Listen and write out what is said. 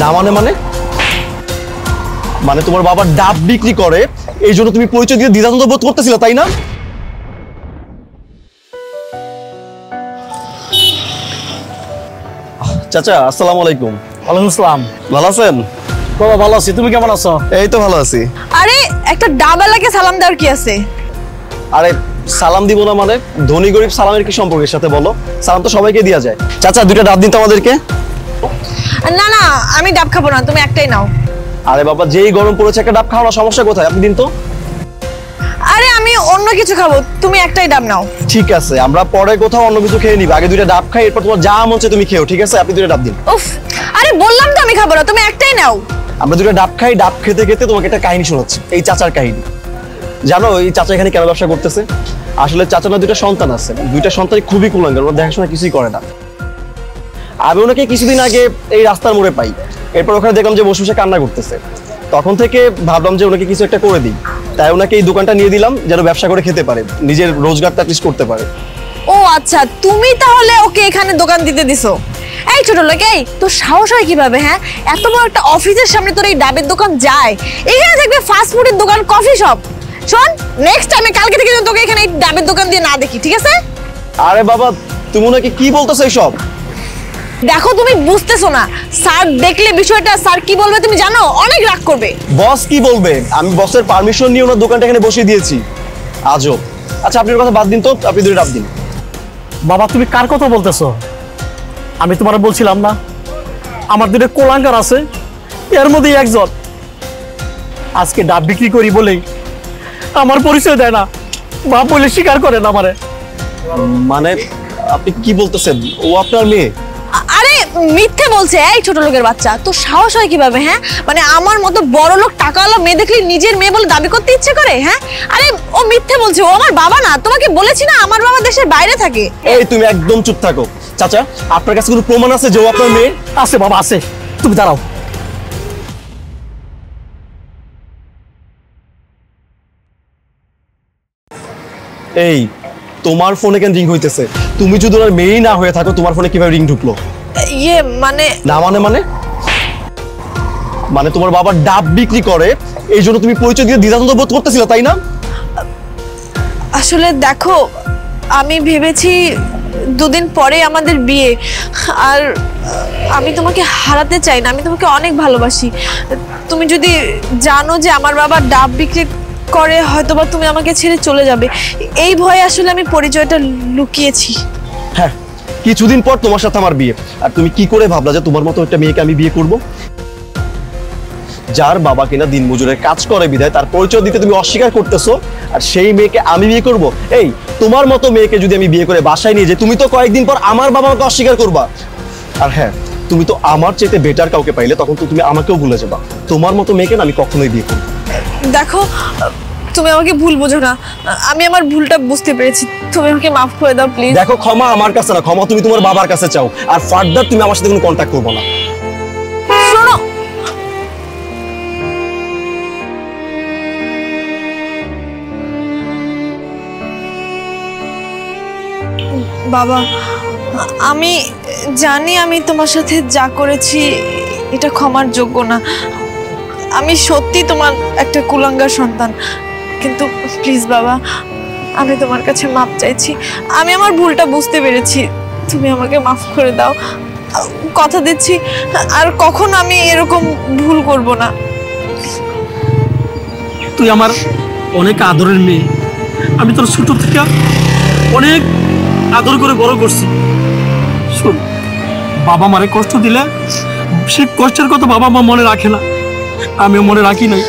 না মানে মানে মানে তোমার বাবা ডাব বিক্রি করে এই জন্য তুমি পরিচয় দিয়ে দ্বিধাদ্বন্দ্ব বোধ করতেছিলে, তাই না? চাচা আসসালামু আলাইকুম। ওয়ালাইকুম আসসালাম। ভালো আছেন? বাবা ভালো আছি, তুমি কেমন আছো? এই তো ভালো আছি। আরে একটা ডাবালাকে সালাম দেওয়ার কি আছে? আরে সালাম দিব না মানে? ধনী গরিব সালামের কি সম্পর্ক এর সাথে বলো? সালাম তো সবাইকে দেওয়া যায়। চাচা দুইটা ডাব দিন তো আমাদেরকে। না না আমি ডাব খাবো না, তুমি একটাই নাও। আরে বাবা যেই গরম পড়েছে একটা ডাব খাওয়ার সমস্যা কোথায়? আপনি দিন তো। আরে আমি অন্য কিছু খাবো, তুমি একটাই ডাব নাও। ঠিক আছে আমরা পরে কোথাও অন্য কিছু খেয়ে নিব, আগে দুইটা ডাব খাই, এরপর তোমার যা মন চায় তুমি খেও, ঠিক আছে? আপনি দুইটা ডাব দিন। উফ, আরে বললাম তো আমি খাবো না, তুমি একটাই নাও। আমরা দুইটা ডাব খাই, ডাব খেতে খেতে তোমাকে একটা কাহিনী শোনাচ্ছি, এই চাচার কাহিনী। জানো এই চাচা এখানে কেন ব্যবসা করতেছে? আসলে চাচা না দুইটা সন্তান আছে, দুইটা সন্তানই খুবই কুলাঙ্গার, ওরা দেখাশোনা কিছুই করে না। আমি ওনাকে কিছুদিন আগে এই রাস্তার মোড়ে পাই, এরপর ওখানে দেখলাম যে বসে বসে কান্না করতেছে। তখন থেকে ভাবলাম যে ওনাকে কিছু একটা করে দিই, তাই ওনাকে এই দোকানটা নিয়ে দিলাম যেন ব্যবসা করে খেতে পারে, নিজের রোজগারটা অ্যাটলিস্ট করতে পারে। ও আচ্ছা, তুমি তাহলে ওকে এখানে দোকান দিতে দিছো? এই ছোট লোক, এই তোর সাহস হয় কিভাবে? হ্যাঁ, এত বড় একটা অফিসের সামনে তোর এই ডাবের দোকান যায়? এখানে দেখবে ফাস্ট ফুডের দোকান, কফি শপ। শোন, নেক্সট টাইমে কালকে থেকে তোকে এখানে এই ডাবের দোকান দিয়ে না দেখি, ঠিক আছে? আরে বাবা তুমি ওনাকে কি বলতেছো এইসব? দেখো তুমি বুঝতেছো না, স্যার দেখলে বিষয়টা স্যার কি বলবে তুমি জানো? অনেক রাগ করবে। বস কি বলবে? আমি বসের পারমিশন নিয়ে ওনার দোকানটা এখানে বসিয়ে দিয়েছি। আজব। আচ্ছা আপনি ওর কথা বাদ দিন তো, আপনি দুটো ডাব দিন। বাবা তুমি কার কথা বলতেছো? আমি তোমার বলছিলাম না আমার দুটো কোলাঙ্গার আছে, এর মধ্যে একজন আজকে ডাব বিক্রি করি বলেই আমার পরিচয় দেয় না, বাপ বলে স্বীকার করে না আমারে। মানে আপনি কি বলতেছেন? ও আপনার মেয়ে? আরে মিথ্যে বলছে এই ছোট লোকের বাচ্চা, তোর সাহস হয় কিভাবে? হ্যাঁ, মানে আমার মতো বড় লোক টাকাওয়ালা মেয়ে দেখলে নিজের মেয়ে বলে দাবি করতে ইচ্ছে করে? হ্যাঁ, আরে ও মিথ্যে বলছে, ও আমার বাবা না। তোমাকে বলেছি না আমার বাবা দেশের বাইরে থাকে। এই তুমি একদম চুপ থাকো। চাচা আপনার কাছে কোনো প্রমাণ আছে যে ও আপনার মেয়ে? আছে বাবা আছে, তুমি দাঁড়াও। এই তোমার ফোনে কেন রিং হইতেছে? তুমি যদি ওনার মেয়েই না হয়ে থাকো তোমার ফোনে কিভাবে রিং ঢুকলো? ইয়ে মানে না মানে মানে মানে তোমার বাবা ডাব বিক্রি করে এই জন্য তুমি পরিচয় দিয়ে দ্বিধাদ্বন্দ্ব বোধ করতেছিলে, তাই না? আসলে দেখো, আমি ভেবেছি দুদিন পরে আমাদের বিয়ে, আর আমি তোমাকে হারাতে চাই না, আমি তোমাকে অনেক ভালোবাসি। তুমি যদি জানো যে আমার বাবা ডাব বিক্রি করে হয়তোবা তুমি আমাকে ছেড়ে চলে যাবে, এই ভয়ে আসলে আমি পরিচয়টা লুকিয়েছি। হ্যাঁ, কিছুদিন পর তোমার সাথে আমার বিয়ে, আর তুমি কি করে ভাবলা যে তোমার মতো একটা মেয়েকে আমি বিয়ে করব? যার বাবা কিনা দিনমজুরের কাজ করে বিধায় তার পরিচয় দিতে তুমি অস্বীকার করতেছো, আর সেই মেয়েকে আমি বিয়ে করব? এই তোমার মতো মেয়েকে যদি আমি বিয়ে করে বাসায় নিয়ে যাই, তুমি তো কয়েকদিন পর আমার বাবা মাকে অস্বীকার করবা। আর হ্যাঁ, তুমি তো আমার চাইতে বেটার কাউকে পাইলে তখন তো তুমি আমাকেও ভুলে যাবা। তোমার মতো মেয়েকে না আমি কখনোই বিয়ে করব। দেখো তুমি আমাকে ভুল বোঝো না, আমি আমার ভুলটা বুঝতে পেরেছি, তুমি আমাকে মাফ করে দাও প্লিজ। দেখো ক্ষমা আমার কাছে না, ক্ষমা তুমি তোমার বাবার কাছে চাও, আর ফার্দার তুমি আমার সাথে কোনো কন্ট্যাক্ট করবো না। শোনো, বাবা আমি জানি আমি তোমার সাথে যা করেছি এটা ক্ষমার যোগ্য না, আমি সত্যি তোমার একটা কুলাঙ্গার সন্তান, কিন্তু প্লিজ বাবা আমি তোমার কাছে মাপ চাইছি, আমি আমার ভুলটা বুঝতে পেরেছি, তুমি আমাকে মাফ করে দাও, কথা দিচ্ছি আর কখনো আমি এরকম ভুল করব না। তুই আমার অনেক আদরের মেয়ে, আমি তোর ছোট থেকে অনেক আদর করে বড় করছি। শোন, বাবা মারে কষ্ট দিলে সে কষ্টের কথা বাবা মা মনে রাখে না, আমিও মনে রাখি নাই।